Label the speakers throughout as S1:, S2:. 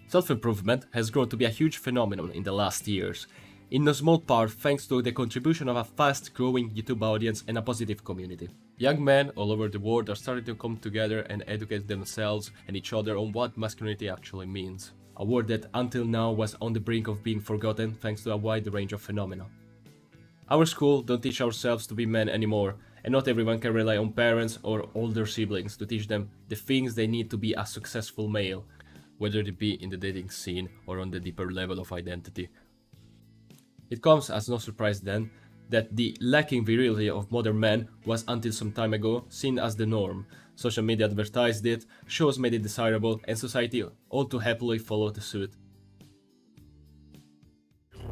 S1: Self-improvement has grown to be a huge phenomenon in the last years, in no small part thanks to the contribution of a fast-growing YouTube audience and a positive community. Young men all over the world are starting to come together and educate themselves and each other on what masculinity actually means, a word that until now was on the brink of being forgotten thanks to a wide range of phenomena. Our school don't teach ourselves to be men anymore, and not everyone can rely on parents or older siblings to teach them the things they need to be a successful male, whether it be in the dating scene or on the deeper level of identity. It comes as no surprise then that the lacking virility of modern men was until some time ago seen as the norm. Social media advertised it, shows made it desirable, and society all too happily followed suit.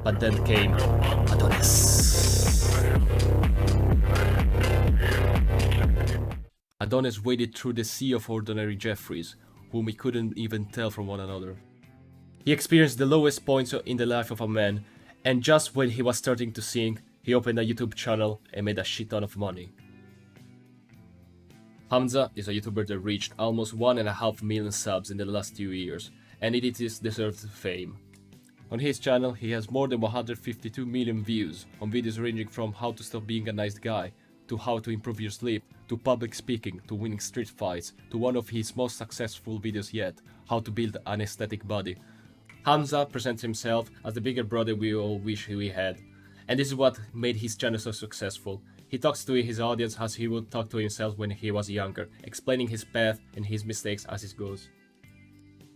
S1: But then came Adonis. Adonis waded through the sea of ordinary Jeffreys, whom we couldn't even tell from one another. He experienced the lowest points in the life of a man, and just when he was starting to sink, he opened a YouTube channel and made a shit ton of money. Hamza is a YouTuber that reached almost 1.5 million subs in the last 2 years, and it is deserved fame. On his channel, he has more than 152 million views on videos ranging from how to stop being a nice guy, to how to improve your sleep, to public speaking, to winning street fights, to one of his most successful videos yet, how to build an aesthetic body. Hamza presents himself as the bigger brother we all wish we had, and this is what made his channel so successful. He talks to his audience as he would talk to himself when he was younger, explaining his path and his mistakes as it goes.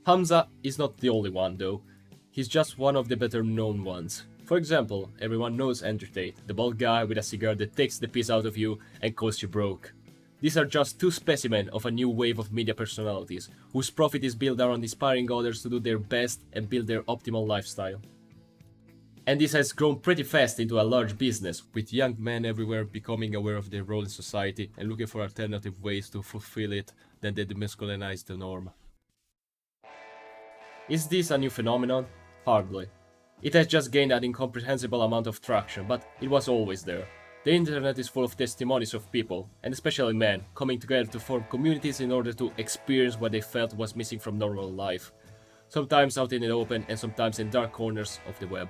S1: Hamza is not the only one though, he's just one of the better known ones. For example, everyone knows Andrew Tate, the bald guy with a cigar that takes the piss out of you and calls you broke. These are just two specimens of a new wave of media personalities, whose profit is built around inspiring others to do their best and build their optimal lifestyle. And this has grown pretty fast into a large business, with young men everywhere becoming aware of their role in society and looking for alternative ways to fulfill it than they demasculinize the norm. Is this a new phenomenon? Hardly. It has just gained an incomprehensible amount of traction, but it was always there. The internet is full of testimonies of people, and especially men, coming together to form communities in order to experience what they felt was missing from normal life. Sometimes out in the open and sometimes in dark corners of the web.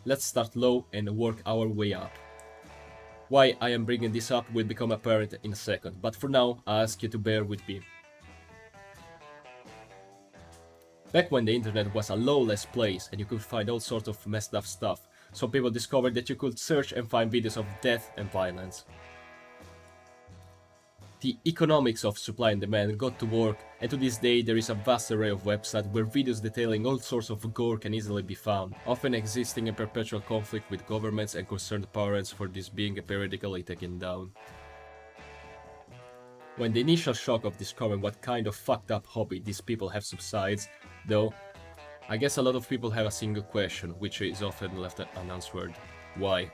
S1: Let's start low and work our way up. Why I am bringing this up will become apparent in a second, but for now I ask you to bear with me. Back when the internet was a lawless place and you could find all sorts of messed up stuff, some people discovered that you could search and find videos of death and violence. The economics of supply and demand got to work, and to this day there is a vast array of websites where videos detailing all sorts of gore can easily be found, often existing in perpetual conflict with governments and concerned parents for this being periodically taken down. When the initial shock of discovering what kind of fucked up hobby these people have subsides, though, I guess a lot of people have a single question, which is often left unanswered. Why?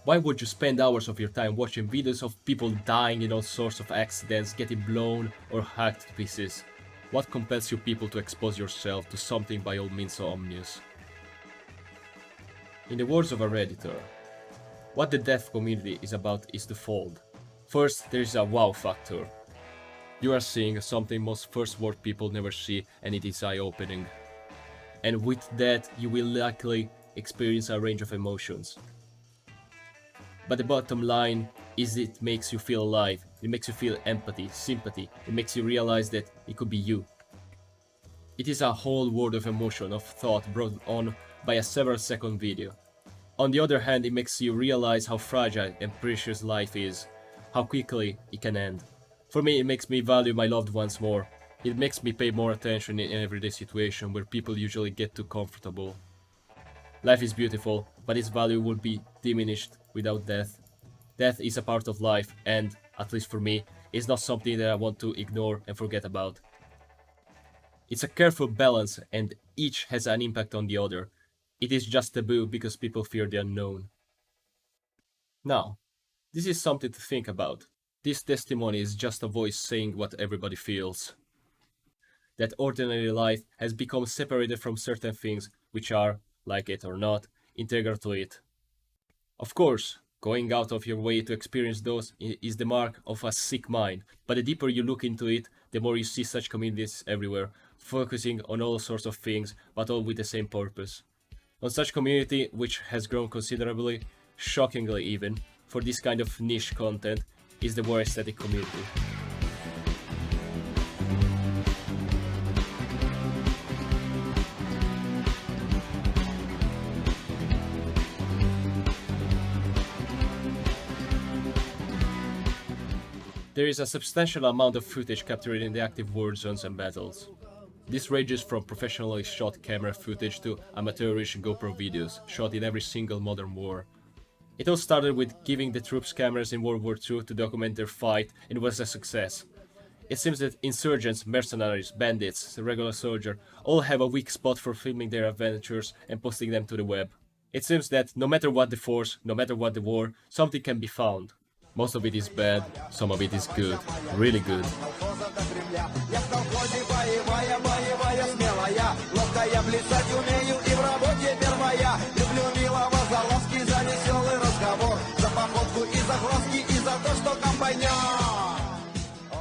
S1: Why would you spend hours of your time watching videos of people dying in all sorts of accidents, getting blown or hacked to pieces? What compels you people to expose yourself to something by all means so ominous? In the words of a Redditor, what the death community is about is twofold. First, there is a wow factor. You are seeing something most first world people never see, and it is eye-opening. And with that, you will likely experience a range of emotions. But the bottom line is it makes you feel alive, it makes you feel empathy, sympathy, it makes you realize that it could be you. It is a whole world of emotion, of thought brought on by a several second video. On the other hand, it makes you realize how fragile and precious life is, how quickly it can end. For me, it makes me value my loved ones more. It makes me pay more attention in everyday situation where people usually get too comfortable. Life is beautiful, but its value would be diminished without death. Death is a part of life and, at least for me, is not something that I want to ignore and forget about. It's a careful balance and each has an impact on the other. It is just taboo because people fear the unknown. Now, this is something to think about. This testimony is just a voice saying what everybody feels. That ordinary life has become separated from certain things which are, like it or not, integral to it. Of course, going out of your way to experience those is the mark of a sick mind, but the deeper you look into it, the more you see such communities everywhere, focusing on all sorts of things, but all with the same purpose. On such community, which has grown considerably, shockingly even, for this kind of niche content, is the war aesthetic community. There is a substantial amount of footage captured in the active war zones and battles. This ranges from professionally shot camera footage to amateurish GoPro videos, shot in every single modern war. It all started with giving the troops cameras in World War II to document their fight, and it was a success. It seems that insurgents, mercenaries, bandits, the regular soldier, all have a weak spot for filming their adventures and posting them to the web. It seems that no matter what the force, no matter what the war, something can be found. Most of it is bad, some of it is good, really good.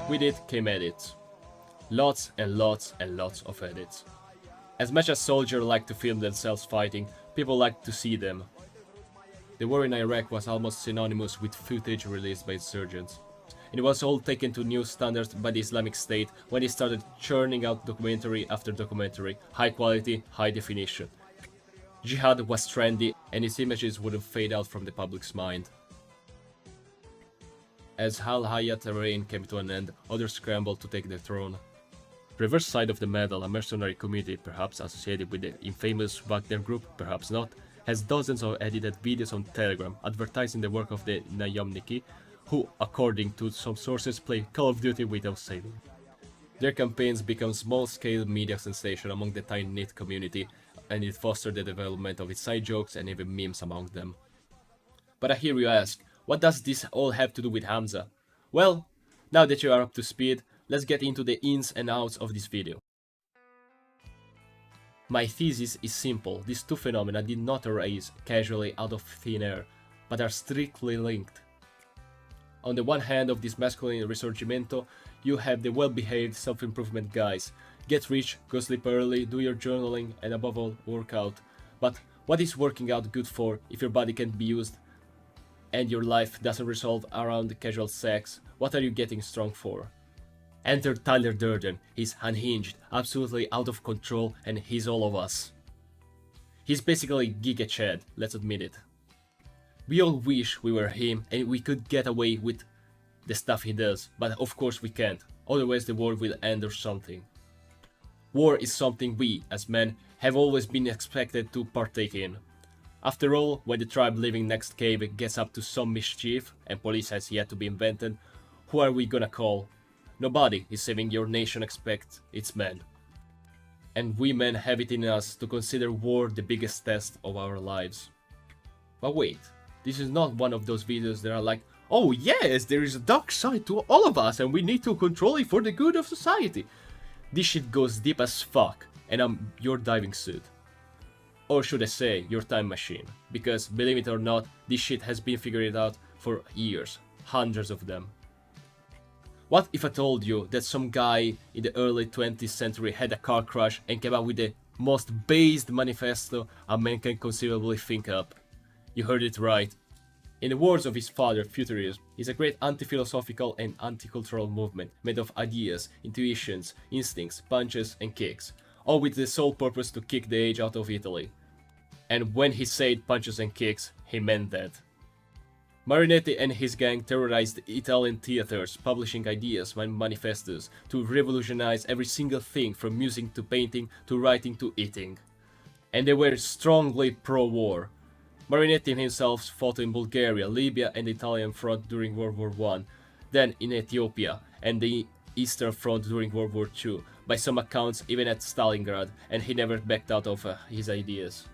S1: With it came edits. Lots and lots and lots of edits. As much as soldiers like to film themselves fighting, people like to see them. The war in Iraq was almost synonymous with footage released by insurgents. It was all taken to new standards by the Islamic State when they started churning out documentary after documentary, high quality, high definition. Jihad was trendy and its images wouldn't fade out from the public's mind. As Al Hayat reign came to an end, others scrambled to take the throne. Reverse side of the medal, a mercenary community, perhaps associated with the infamous Wagner Group, perhaps not, has dozens of edited videos on Telegram advertising the work of the Nayamniki, who, according to some sources, play Call of Duty without saving. Their campaigns become small-scale media sensation among the tight-knit community, and it fostered the development of its side jokes and even memes among them. But I hear you ask, what does this all have to do with Hamza? Well, now that you are up to speed, let's get into the ins and outs of this video. My thesis is simple: these two phenomena did not arise casually out of thin air, but are strictly linked. On the one hand of this masculine risorgimento, you have the well-behaved self-improvement guys. Get rich, go sleep early, do your journaling, and above all, work out. But what is working out good for if your body can't be used and your life doesn't resolve around casual sex? What are you getting strong for? Enter Tyler Durden. He's unhinged, absolutely out of control, and he's all of us. He's basically Giga Chad, let's admit it. We all wish we were him and we could get away with the stuff he does, but of course we can't, otherwise the world will end or something. War is something we, as men, have always been expected to partake in. After all, when the tribe living next cave gets up to some mischief, and police has yet to be invented, who are we gonna call? Nobody is saving your nation except its men. And we men have it in us to consider war the biggest test of our lives. But wait, this is not one of those videos that are like, oh yes, there is a dark side to all of us and we need to control it for the good of society. This shit goes deep as fuck, and I'm your diving suit. Or should I say, your time machine. Because, believe it or not, this shit has been figured out for years. Hundreds of them. What if I told you that some guy in the early 20th century had a car crash and came up with the most based manifesto a man can conceivably think up? You heard it right. In the words of his father, Futurism is a great anti-philosophical and anti-cultural movement made of ideas, intuitions, instincts, punches and kicks, all with the sole purpose to kick the age out of Italy. And when he said punches and kicks, he meant that. Marinetti and his gang terrorized Italian theaters, publishing ideas and manifestos to revolutionize every single thing from music to painting to writing to eating. And they were strongly pro-war. Marinetti himself fought in Bulgaria, Libya and the Italian front during World War I, then in Ethiopia and the Eastern Front during World War II, by some accounts even at Stalingrad, and he never backed out of his ideas.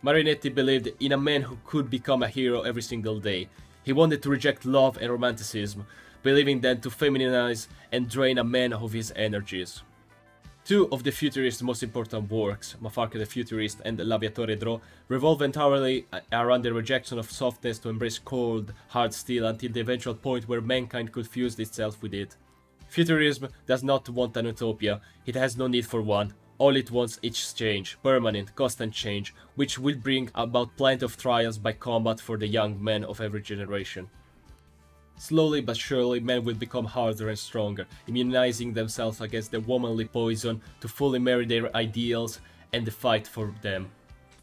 S1: Marinetti believed in a man who could become a hero every single day. He wanted to reject love and romanticism, believing them to feminize and drain a man of his energies. Two of the Futurist's most important works, Mafalka the Futurist and L'Aviatore Dro, revolve entirely around the rejection of softness to embrace cold, hard steel until the eventual point where mankind could fuse itself with it. Futurism does not want an utopia, it has no need for one. All it wants is change, permanent, constant change, which will bring about plenty of trials by combat for the young men of every generation. Slowly but surely, men will become harder and stronger, immunizing themselves against the womanly poison to fully marry their ideals and the fight for them.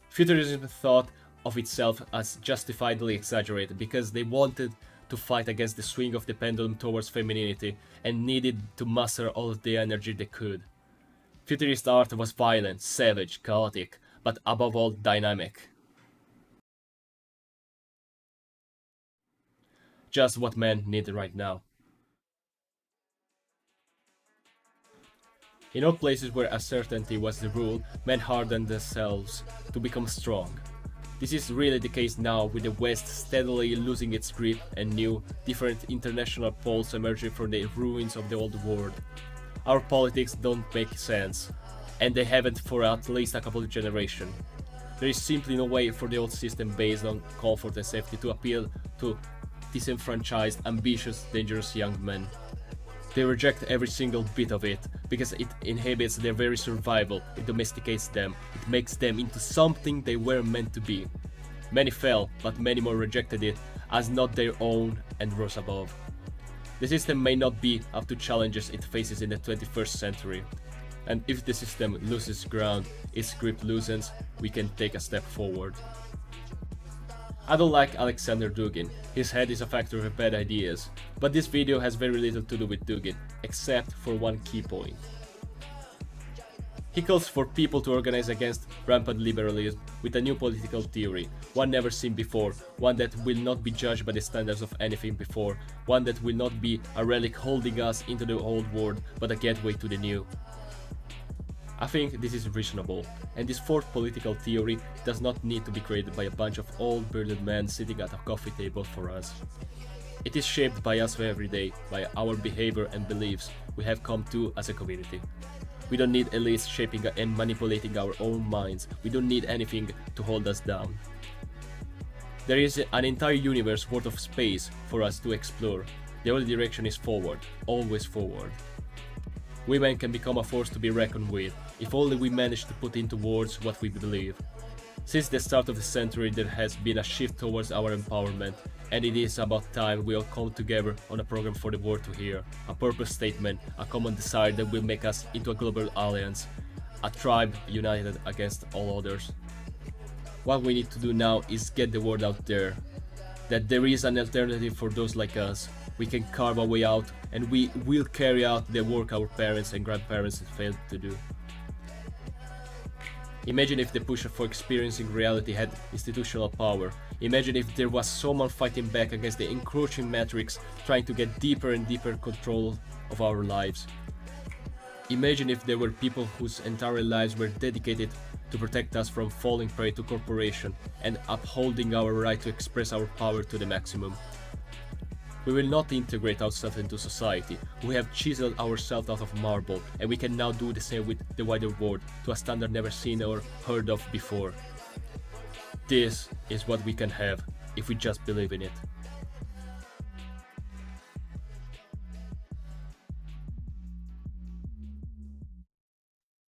S1: Futurism thought of itself as justifiably exaggerated because they wanted to fight against the swing of the pendulum towards femininity and needed to muster all of the energy they could. Futurist art was violent, savage, chaotic, but above all dynamic. Just what men need right now. In all places where uncertainty was the rule, men hardened themselves to become strong. This is really the case now, with the West steadily losing its grip and new, different international poles emerging from the ruins of the old world. Our politics don't make sense, and they haven't for at least a couple of generations. There is simply no way for the old system based on comfort and safety to appeal to disenfranchised, ambitious, dangerous young men. They reject every single bit of it, because it inhibits their very survival, it domesticates them, it makes them into something they were meant to be. Many fell, but many more rejected it as not their own and rose above. The system may not be up to challenges it faces in the 21st century, and if the system loses ground, its grip loosens, we can take a step forward. I don't like Alexander Dugin, his head is a factory of bad ideas, but this video has very little to do with Dugin, except for one key point. He calls for people to organize against rampant liberalism with a new political theory, one never seen before, one that will not be judged by the standards of anything before, one that will not be a relic holding us into the old world, but a gateway to the new. I think this is reasonable, and this fourth political theory does not need to be created by a bunch of old bearded men sitting at a coffee table for us. It is shaped by us every day, by our behavior and beliefs we have come to as a community. We don't need elites shaping and manipulating our own minds, we don't need anything to hold us down. There is an entire universe worth of space for us to explore. The only direction is forward, always forward. Women can become a force to be reckoned with, if only we manage to put into words what we believe. Since the start of the century there has been a shift towards our empowerment, and it is about time we all come together on a program for the world to hear, a purpose statement, a common desire that will make us into a global alliance, a tribe united against all others. What we need to do now is get the word out there, that there is an alternative for those like us. We can carve our way out, and we will carry out the work our parents and grandparents failed to do. Imagine if the push for experiencing reality had institutional power. Imagine if there was someone fighting back against the encroaching matrix, trying to get deeper and deeper control of our lives. Imagine if there were people whose entire lives were dedicated to protect us from falling prey to corporation and upholding our right to express our power to the maximum. We will not integrate ourselves into society. We have chiseled ourselves out of marble, and we can now do the same with the wider world, to a standard never seen or heard of before. This is what we can have, if we just believe in it.